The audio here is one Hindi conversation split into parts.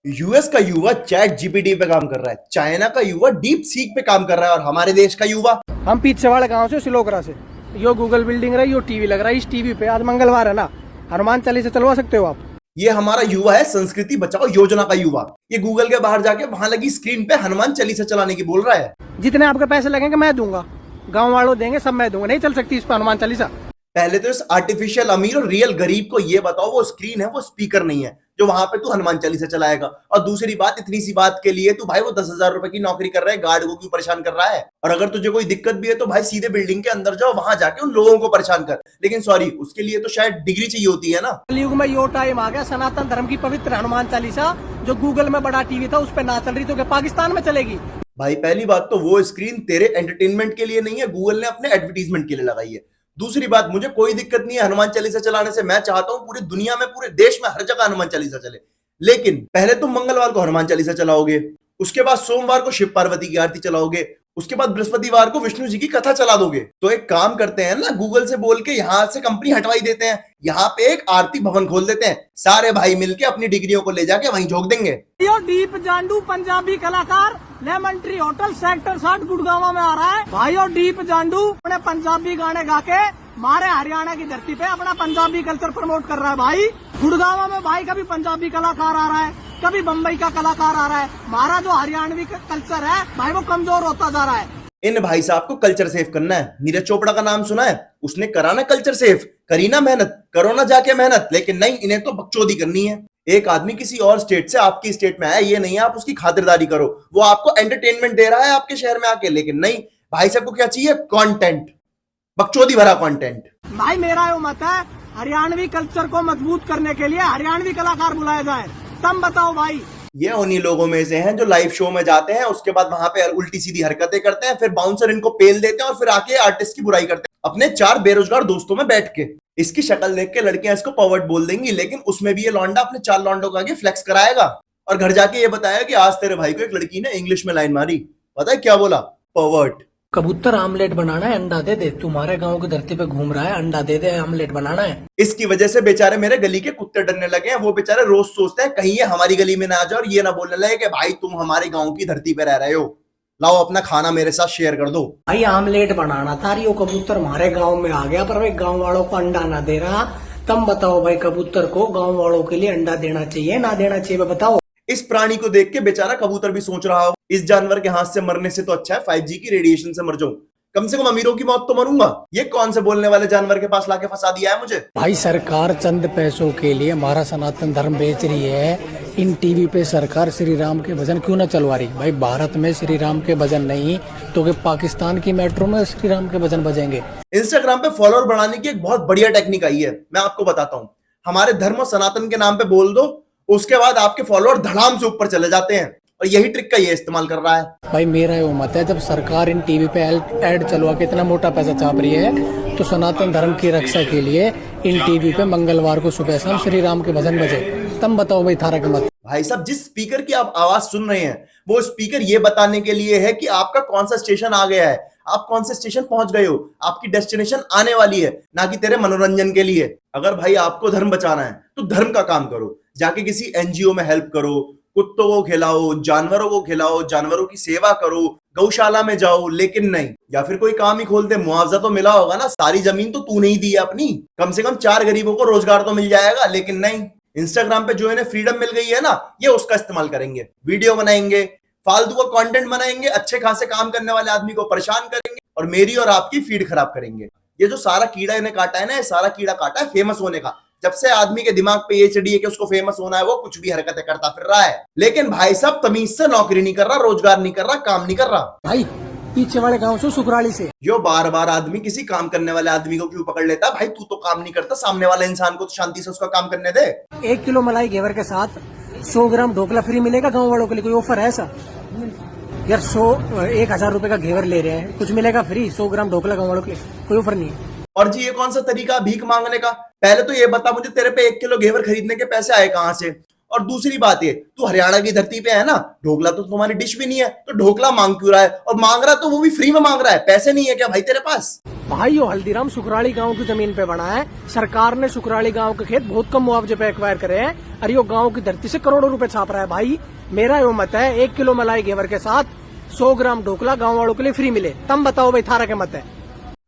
यूएस का युवा चैट जीपीटी पे काम कर रहा है, चाइना का युवा डीप सीक पे काम कर रहा है, और हमारे देश का युवा। हम पीछे वाले गांव से सिलोकरा से यो गूगल बिल्डिंग रहा है, यो टीवी लग रहा है। इस टीवी पे आज मंगलवार है ना, हनुमान चालीसा चलवा सकते हो आप। ये हमारा युवा है, संस्कृति बचाओ योजना का युवा। ये गूगल के बाहर जाके वहां लगी स्क्रीन पे हनुमान चालीसा चलाने की बोल रहा है। जितने आपके पैसे लगेंगे मैं दूंगा, गांव वालों देंगे, सब मैं दूंगा। नहीं चल सकती इस पर हनुमान चालीसा। पहले तो इस आर्टिफिशियल अमीर और रियल गरीब को ये बताओ, वो स्क्रीन है, वो स्पीकर नहीं है जो वहां पे तू हनुमान चालीसा चलाएगा। और दूसरी बात, इतनी सी बात के लिए तू भाई वो 10,000 रुपए की नौकरी कर रहा है, गार्ड को क्यों परेशान कर रहा है? और अगर तुझे कोई दिक्कत भी है तो भाई सीधे बिल्डिंग के अंदर जाओ, वहां जाके उन लोगों को परेशान कर। लेकिन सॉरी, उसके लिए तो शायद डिग्री चाहिए होती है ना। कलयुग में यो टाइम आ गया, सनातन धर्म की पवित्र हनुमान चालीसा जो गूगल में बड़ा टीवी था उस पर ना चल रही तो क्या पाकिस्तान में चलेगी? भाई पहली बात तो वो स्क्रीन तेरे एंटरटेनमेंट के लिए नहीं है, गूगल ने अपने एडवर्टीजमेंट के लिए लगाई है। दूसरी बात, मुझे कोई दिक्कत नहीं है हनुमान चालीसा चलाने से। मैं चाहता हूं पूरी दुनिया में, पूरे देश में, हर जगह हनुमान चालीसा चले। लेकिन पहले तुम मंगलवार को हनुमान चालीसा चलाओगे, उसके बाद सोमवार को शिव पार्वती की आरती चलाओगे, उसके बाद बृहस्पतिवार को विष्णु जी की कथा चला दोगे। तो एक काम करते हैं ना, गूगल से बोल के यहाँ से कंपनी हटवाई देते हैं, यहाँ पे एक आरती भवन खोल देते हैं, सारे भाई मिलके अपनी डिग्रियों को ले जाके वहीं झोंक देंगे। यो दीप जांडू पंजाबी कलाकार lemon tree hotel sector 60 Gurgaon में आ रहा है। भाई और दीप जांडू अपने पंजाबी गाने गा के मारे हरियाणा की धरती पे अपना पंजाबी कल्चर प्रमोट कर रहा है। भाई गुड़गांव में भाई कभी पंजाबी कलाकार आ रहा है, कभी बम्बई का कलाकार आ रहा है। हमारा जो हरियाणवी कल्चर है भाई वो कमजोर होता जा रहा है। इन भाई साहब को कल्चर सेव करना है। नीरज चोपड़ा का नाम सुना है? उसने करा ना कल्चर सेव, करी ना मेहनत, करो ना जाके मेहनत। लेकिन नहीं, इन्हें तो बकचोदी करनी है। एक आदमी किसी और स्टेट से आपकी स्टेट में आया, ये नहीं है आप उसकी खातिरदारी करो। वो आपको एंटरटेनमेंट दे रहा है आपके शहर में आके, लेकिन नहीं, भाई साहब को क्या चाहिए? कंटेंट, बकचोदी भरा कंटेंट। भाई मेरा यो मत है, हरियाणवी कल्चर को मजबूत करने के लिए हरियाणवी कलाकार बुलाया जाए। तुम बताओ भाई। ये उन्हीं लोगों में से हैं जो लाइव शो में जाते हैं, उसके बाद वहां पे उल्टी सीधी हरकतें करते हैं, फिर बाउंसर इनको पेल देते हैं और फिर आके आर्टिस्ट की बुराई करते हैं अपने 4 बेरोजगार दोस्तों में बैठ के। इसकी शक्ल देख के लड़कियां इसको पवर्ट बोल देंगी, लेकिन उसमें भी ये लौंडा अपने 4 लौंडों का आगे फ्लेक्स कराएगा और घर जाके ये बताया कि आज तेरे भाई को एक लड़की ने इंग्लिश में लाइन मारी। पता है क्या बोला? पवर्ट। कबूतर आमलेट बनाना है, अंडा दे दे। तुम्हारे गांव की धरती पे घूम रहा है, अंडा दे दे, आमलेट बनाना है। इसकी वजह से बेचारे मेरे गली के कुत्ते डरने लगे हैं। वो बेचारे रोज सोचते हैं कहीं ये हमारी गली में ना आ जाए और ये ना बोलने लगे कि भाई तुम हमारे गांव की धरती पे रह रहे हो, लाओ अपना खाना मेरे साथ शेयर कर दो। भाई आमलेट बनाना था, यो कबूतर हमारे गांव में आ गया, पर भाई गांव वालों को अंडा ना दे रहा। तुम बताओ भाई, कबूतर को गांव वालों के लिए अंडा देना चाहिए ना देना चाहिए, बताओ। इस प्राणी को देख के बेचारा कबूतर भी सोच रहा हो, इस जानवर के हाथ से मरने से तो अच्छा है 5G की रेडिएशन से मर जाऊं, कम से कम अमीरों की मौत तो मरूंगा। ये कौन से बोलने वाले जानवर के पास लाके फंसा दिया है मुझे? भाई सरकार चंद पैसों के लिए हमारा सनातन धर्म बेच रही है। इन टीवी पे सरकार श्री राम के भजन क्यों ना चलवा रही? भाई भारत में श्री राम के भजन नहीं तो कि पाकिस्तान की मेट्रो में श्री राम के भजन बजेंगे। इंस्टाग्राम पे फॉलोअर बढ़ाने की एक बहुत बढ़िया टेक्निक आई है, मैं आपको बताता हूँ। हमारे धर्म और सनातन के नाम पे बोल दो, उसके बाद आपके फॉलोअर धड़ाम से ऊपर चले जाते हैं, और यही ट्रिक का ये इस्तेमाल कर रहा है। भाई मेरा ये मत है, जब सरकार इन टीवी पे ऐड चलवा के इतना मोटा पैसा छाप रही है तो सनातन धर्म की रक्षा के लिए इन टीवी पे मंगलवार को सुबह शाम श्री राम के भजन बजे। तुम बताओ भाई, थारा के मत। भाई साहब, जिस स्पीकर की आप आवाज सुन रहे हैं वो स्पीकर ये बताने के लिए है कि आपका कौन सा स्टेशन आ गया है, आप कौन से स्टेशन पहुंच गए हो, आपकी डेस्टिनेशन आने वाली है, ना कि तेरे मनोरंजन के लिए। अगर भाई आपको धर्म बचाना है तो धर्म का काम करो, जाके किसी एनजीओ में हेल्प करो, कुत्तों को खिलाओ, जानवरों को खिलाओ, जानवरों की सेवा करो, गौशाला में जाओ। लेकिन नहीं, या फिर कोई काम ही खोल दे, मुआवजा तो मिला होगा ना, सारी जमीन तो तू नहीं दी है अपनी, कम से कम 4 गरीबों को रोजगार तो मिल जाएगा। लेकिन नहीं, इंस्टाग्राम पे जो इन्हें फ्रीडम मिल गई है ना, ये उसका इस्तेमाल करेंगे, वीडियो बनाएंगे, फालतू का कंटेंट बनाएंगे, अच्छे खासे काम करने वाले आदमी को परेशान करेंगे और मेरी और आपकी फीड खराब करेंगे। ये जो सारा कीड़ा इन्हें काटा है ना, ये सारा कीड़ा काटा है फेमस होने का। जब से आदमी के दिमाग पे ये चढ़ी है कि उसको फेमस होना है, वो कुछ भी हरकतें करता फिर रहा है। लेकिन भाई साहब तमीज से नौकरी नहीं कर रहा, रोजगार नहीं कर रहा, काम नहीं कर रहा। भाई पीछे वाले गांव से सुकराली से जो बार बार आदमी किसी काम करने वाले आदमी को क्यों पकड़ लेता है? भाई तू तो काम नहीं करता, सामने वाले इंसान को तो शांति से उसका काम करने दे। 1 किलो मलाई घेवर के साथ 100 ग्राम ढोकला फ्री मिलेगा गांव वालों के लिए, कोई ऑफर है ऐसा? यार 1,000 रुपए का घेवर ले रहे हैं, कुछ मिलेगा फ्री? 100 ग्राम ढोकला गांव वालों के लिए कोई ऑफर नहीं है। और जी ये कौन सा तरीका भीख मांगने का? पहले तो ये बता मुझे, तेरे पे 1 किलो घेवर खरीदने के पैसे आए कहां से? और दूसरी बात ये, तू हरियाणा की धरती पे है ना, ढोकला तो तुम्हारी डिश भी नहीं है, तो ढोकला मांग क्यों रहा है? और मांग रहा तो वो भी फ्री में मांग रहा है, पैसे नहीं है क्या भाई तेरे पास? भाई यो हल्दीराम सुकराली गांव की जमीन पे बना है। सरकार ने सुकराली गांव के खेत बहुत कम मुआवजे पे एक्वायर करे हैं और यो गांव की धरती से करोड़ों रुपए छाप रहा है। भाई मेरा यो मत है 1 किलो मलाई घेवर के साथ 100 ग्राम ढोकला गांव वालों के लिए फ्री मिले। तुम बताओ भाई थारा के मत है।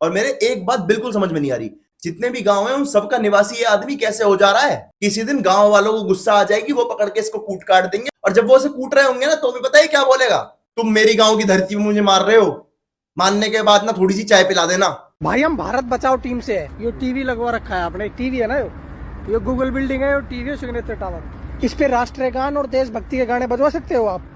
और मेरे एक बात बिल्कुल समझ में नहीं आ रही, जितने भी गांव हैं उन सबका निवासी ये आदमी कैसे हो जा रहा है? किसी दिन गांव वालों को गुस्सा आ जाएगी, वो पकड़ के इसको कूट काट देंगे, और जब वो उसे कूट रहे होंगे ना तो भी पता है क्या बोलेगा? तुम मेरी गांव की धरती में मुझे मार रहे हो। मानने के बाद ना थोड़ी सी चाय पिला देना। भाई हम भारत बचाओ टीम से है। यो टीवी लगवा रखा है आपने, टीवी है ना यो गूगल बिल्डिंग है, यो टीवी सिग्नेचर टावर। इस पे राष्ट्रीय गान और देशभक्ति के गाने बजवा सकते हो आप।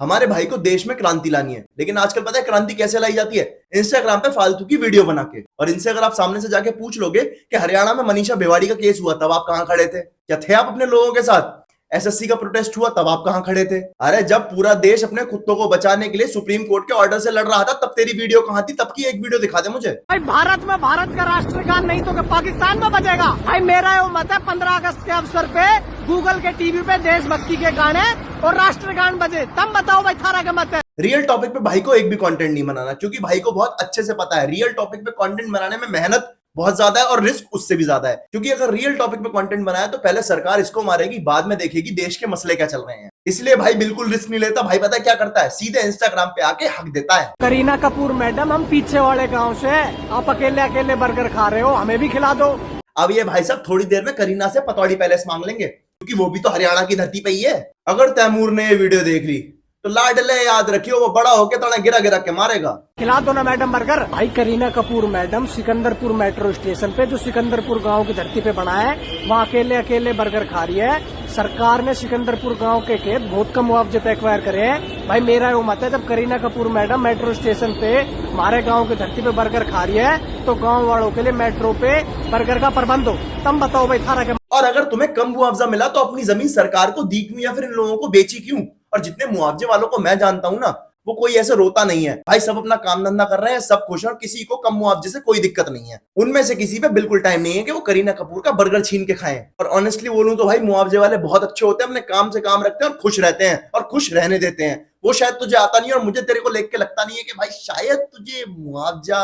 हमारे भाई को देश में क्रांति लानी है, लेकिन आजकल पता है क्रांति कैसे लाई जाती है? इंस्टाग्राम पे फालतू की वीडियो बना के। और इनसे अगर आप सामने से जाके पूछ लोगे कि हरियाणा में मनीषा बेवाड़ी का केस हुआ तब आप कहां खड़े थे? क्या थे आप अपने लोगों के साथ? एसएससी का प्रोटेस्ट हुआ तब आप कहां खड़े थे? अरे जब पूरा देश अपने कुत्तों को बचाने के लिए सुप्रीम कोर्ट के ऑर्डर से लड़ रहा था तब तेरी वीडियो कहां थी? तब की एक वीडियो दिखा दे मुझे। भाई भारत में भारत का राष्ट्रगान नहीं तो पाकिस्तान में बजेगा। भाई मेरा यो मत है 15 अगस्त के अवसर पे गूगल के टीवी पे देशभक्ति के गाने और राष्ट्रगान बजे। तब बताओ भाई थारा का मत है। रियल टॉपिक पे भाई को एक भी कंटेंट नहीं बनाना, क्योंकि भाई को बहुत अच्छे से पता है रियल टॉपिक पे कंटेंट बनाने में मेहनत बहुत ज्यादा है और रिस्क उससे भी ज्यादा है। क्योंकि अगर रियल टॉपिक पे कंटेंट बनाया तो पहले सरकार इसको मारेगी, बाद में देखेगी देश के मसले क्या चल रहे हैं। इसलिए भाई बिल्कुल रिस्क नहीं लेता। भाई पता है क्या करता है? सीधे इंस्टाग्राम पे आके हक देता है। करीना कपूर मैडम, हम पीछे वाले गांव से, आप अकेले अकेले बर्गर खा रहे हो, हमें भी खिला दो। अब ये भाई साहब थोड़ी देर में करीना से पतौड़ी पैलेस मांग लेंगे, क्योंकि वो भी तो हरियाणा की धरती पे ही है। अगर तैमूर ने ये वीडियो देख ली तो लाडले याद रखियो, वो बड़ा होके तो गिरा गिरा के मारेगा। खिला दो ना मैडम बर्गर। भाई Kareena Kapoor madam Sikandarpur metro station पे, जो सिकंदरपुर गांव की धरती पे बना है, वहाँ अकेले अकेले बर्गर खा रही है। सरकार ने सिकंदरपुर गांव के खेत बहुत कम मुआवजे पे एक्वायर करे हैं। भाई मेरा यो मत है, जब Kareena Kapoor madam metro station पे हमारे गाँव की धरती पे बर्गर खा रही है तो गाँव वालों के लिए मेट्रो पे बर्गर का प्रबंध हो। तुम बताओ भाई थारा के। और अगर तुम्हें कम मुआवजा मिला तो अपनी जमीन सरकार को दी क्यों, या फिर इन लोगों को बेची क्यों? और जितने मुआवजे वालों को मैं जानता हूं ना, वो कोई ऐसे रोता नहीं है। भाई सब अपना काम धंधा कर रहे हैं, सब खुश हैं, और किसी को कम मुआवजे से कोई दिक्कत नहीं है। उनमें से किसी पे बिल्कुल टाइम नहीं है कि वो करीना कपूर का बर्गर छीन के खाएं। और ऑनेस्टली बोलूं तो भाई मुआवजे वाले बहुत अच्छे होते हैं, अपने काम से काम रखते हैं और खुश रहते हैं और खुश रहने देते हैं। वो शायद तुझे आता नहीं, और मुझे तेरे को लेख के लगता नहीं है कि भाई शायद तुझे मुआवजा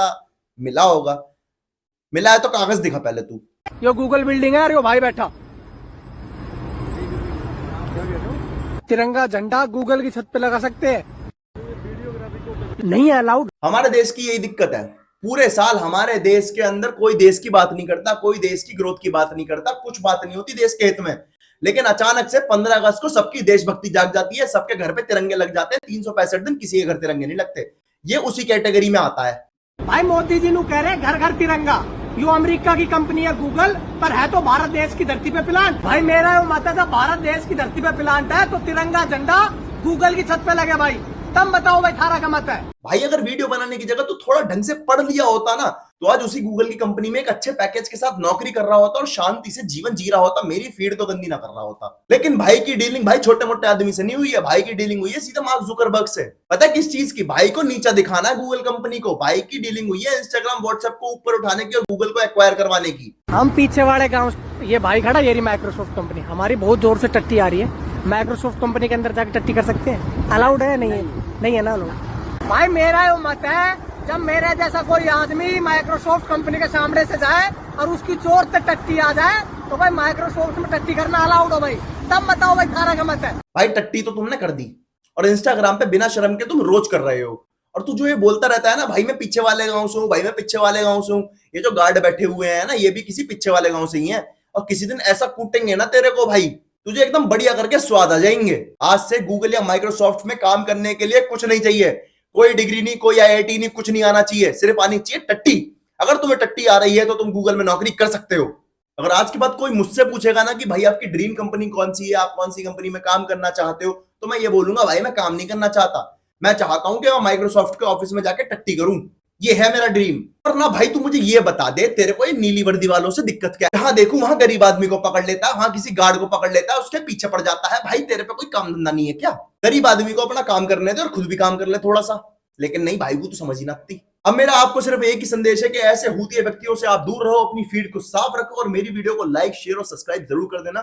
मिला होगा। मिला है तो कागज दिखा पहले तू। यो गूगल बिल्डिंग है, यो भाई बैठा तिरंगा झंडा गूगल की छत पे लगा सकते हैं, नहीं है अलाउड। हमारे देश की यही दिक्कत है, पूरे साल हमारे देश के अंदर कोई देश की बात नहीं करता, कोई देश की ग्रोथ की बात नहीं करता, कुछ बात नहीं होती देश के हित में। लेकिन अचानक से 15 अगस्त को सबकी देशभक्ति जाग जाती है, सबके घर पे तिरंगे लग जाते हैं। 365 दिन किसी के घर तिरंगे नहीं लगते। ये उसी कैटेगरी में आता है। भाई मोदी जी नु कह रहे घर घर तिरंगा। यो अमेरिका की कंपनी है गूगल, पर है तो भारत देश की धरती पे प्लांट। भाई मेरा यो मत है, जब भारत देश की धरती पे प्लांट है तो तिरंगा झंडा गूगल की छत पे लगे। भाई तब बताओ भाई थारा का मत है। भाई अगर वीडियो बनाने की जगह तो थोड़ा ढंग से पढ़ लिया होता ना, तो आज उसी गूगल की कंपनी में एक अच्छे पैकेज के साथ नौकरी कर रहा होता और शांति से जीवन जी रहा होता, मेरी फीड तो गंदी ना कर रहा होता। लेकिन भाई की डीलिंग भाई छोटे मोटे आदमी से नहीं हुई है, भाई की डीलिंग हुई है सीधा मार्क जुकरबर्ग से। पता है किस चीज की? भाई को नीचा दिखाना है गूगल कंपनी को। भाई की डीलिंग हुई है इंस्टाग्राम व्हाट्सएप को ऊपर उठाने की और गूगल को एक्वायर करवाने की। हम पीछे वाले गाँव, ये भाई खड़ा, ये माइक्रोसॉफ्ट कंपनी हमारी बहुत जोर से टट्टी आ रही है। माइक्रोसॉफ्ट कंपनी के अंदर जाके टट्टी कर सकते हैं? अलाउड है? नहीं है, नहीं है ना अलाउड। भाई मेरा यो मत है, जब मेरे जैसा कोई आदमी माइक्रोसॉफ्ट कंपनी के सामने से जाए और उसकी चोर से टट्टी आ जाए तो भाई माइक्रोसॉफ्ट में टट्टी करना अलाउड हो। भाई तब बताओ भाई थारा का मत है। भाई टट्टी तो तुमने कर दी, और इंस्टाग्राम पे बिना शर्म के तुम रोज कर रहे हो। और तू जो ये बोलता रहता है ना, भाई मैं पीछे वाले गांव से हूँ, भाई मैं पीछे वाले गांव से हूँ, ये जो गार्ड बैठे हुए हैं ना, ये भी किसी पीछे वाले गांव से ही है। और किसी दिन ऐसा कूटेंगे ना तेरे को भाई, तुझे एकदम बढ़िया करके स्वाद आ जाएंगे। आज से गूगल या माइक्रोसॉफ्ट में काम करने के लिए कुछ नहीं चाहिए, कोई डिग्री नहीं, कोई आईआईटी नहीं, कुछ नहीं आना चाहिए, सिर्फ आनी चाहिए टट्टी। अगर तुम्हें टट्टी आ रही है तो तुम गूगल में नौकरी कर सकते हो। अगर आज के बाद कोई मुझसे पूछेगा ना कि भाई आपकी ड्रीम कंपनी कौन सी है, आप कौन सी कंपनी में काम करना चाहते हो, तो मैं ये बोलूंगा भाई मैं काम नहीं करना चाहता, मैं चाहता हूं कि मैं माइक्रोसॉफ्ट के ऑफिस में जाके टट्टी करूं, ये है मेरा ड्रीम। और ना भाई तू मुझे ये बता दे, तेरे को ये नीली वर्दी वालों से दिक्कत क्या है? जहां देखूं वहां गरीब आदमी को पकड़ लेता है, वहां किसी गार्ड को पकड़ लेता है, उसके पीछे पड़ जाता है। भाई तेरे पे कोई काम धंधा नहीं है क्या? गरीब आदमी को अपना काम करने दे और खुद भी काम कर ले थोड़ा सा। लेकिन नहीं भाई, वो तो समझ ही ना आती। अब मेरा आपको सिर्फ एक ही संदेश है कि ऐसे हूतिये व्यक्तियों से आप दूर रहो, अपनी फीड को साफ रखो और मेरी वीडियो को लाइक, शेयर और सब्सक्राइब जरूर कर देना।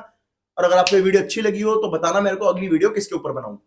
और अगर आपको ये वीडियो अच्छी लगी हो तो बताना मेरे को, अगली वीडियो किसके ऊपर बनाऊं।